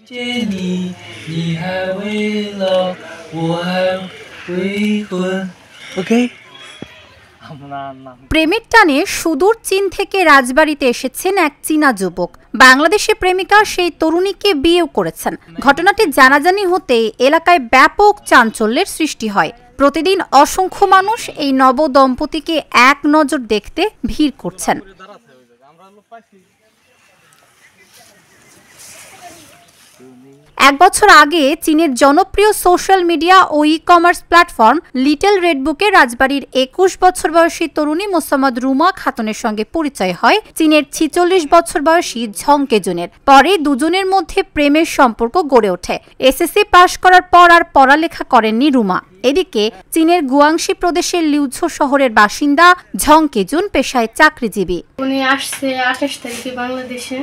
见你，你还未老，我还未婚。OK。প্রেমের টানে সুদূর চীন থেকে রাজবাড়িতে এসেছেন এক চীনা যুবক। বাংলাদেশি প্রেমিকা সেই তরুণীকে বিয়েও করেছেন। ঘটনাটি জানাজানি হতে এলাকায় ব্যাপক চাঞ্চল্যের সৃষ্টি হয়। প্রতিদিন অসংখ্য মানুষ এই নব দম্পতিকে এক নজর দেখতে ভিড় করছেন। এক বছর আগে চীনের জনপ্রিয় সোশ্যাল মিডিয়া ও ই-কমার্স প্ল্যাটফর্ম লিটল রেড বুকে রাজবাড়ির ২১ বছর বয়সী তরুণী মোসাম্মদ রুমা খাতুনের সঙ্গে পরিচয় হয় চীনের ৪৬ বছর বয়সী ঝং কেজুনের। পরে দুজনের মধ্যে প্রেমের সম্পর্ক গড়ে ওঠে। এসএসসি পাশ করার পর আর পড়ালেখা করেননি রুমা। এদিকে চীনের গুয়াংশি প্রদেশের লিউঝো শহরের বাসিন্দা ঝং কেজুন পেশায় চাকরিজীবী। উনি আসছে ২৮ তারিখে বাংলাদেশে,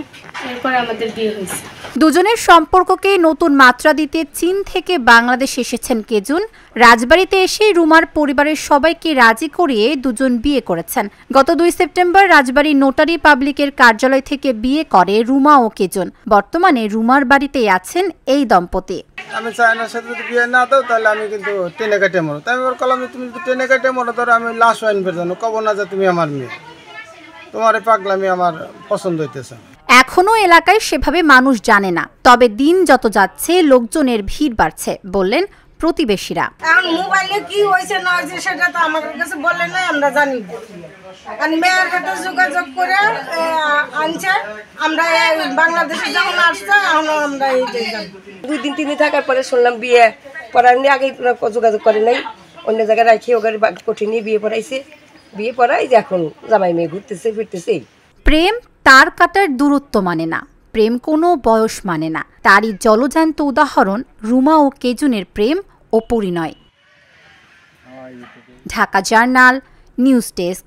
এরপর আমাদের বিয়ে হয়েছে। দুজনের সম্পর্ককে নতুন মাত্রা দিতে চীন থেকে বাংলাদেশে এসেছেন কেজুন। রাজবাড়িতে এসে রুমার পরিবারের সবাইকে রাজি করিয়ে দুজন বিয়ে করেছেন। গত ২ সেপ্টেম্বর রাজবাড়ী নোটারি পাবলিকের কার্যালয় থেকে বিয়ে করে রুমা ও কেজুন। বর্তমানে রুমার বাড়িতেই আছেন এই দম্পতি। আমি চাই না সাথে যদি বিয়ে না দাও তাহলে আমি কিন্তু টেনে কাটে মরো। তাই আমি ওর কলাম তুমি যদি টেনে কাটে মরো ধরো আমি লাশ আইনবে জানো কব না যে তুমি আমার মেয়ে, তোমার এই পাগলামি আমার পছন্দ হইতেছে। এখনো এলাকায় সেভাবে মানুষ জানে না, তবে দিন যত যাচ্ছে লোকজনের ভিড় বাড়ছে বললেন প্রতিবেশীরা। এখন মোবাইলে কি হয়েছে না হয়েছে সেটা তো আমাদের কাছে বলে নাই, আমরা জানি। আর মেয়ের সাথে যোগাযোগ করে আনছে, আমরা বাংলাদেশে যখন আসছে এখন আমরা এই ২ দিন ৩ দিন থাকার পরে শুনলাম বিয়ে পড়ার নিয়ে আগে যোগাযোগ করে নাই, অন্য জায়গায় রাখি ওখানে কঠিন নিয়ে বিয়ে পড়াইছে। বিয়ে পড়াই যে এখন জামাই মেয়ে ঘুরতেছে ফিরতেছে। প্রেম তার কাটার দূরত্ব মানে না, প্রেম কোনো বয়স মানে না। তারই জলজ্যান্ত উদাহরণ রুমা ও কেজুনের প্রেম ও পরিণয়। Dhaka journal, news desk.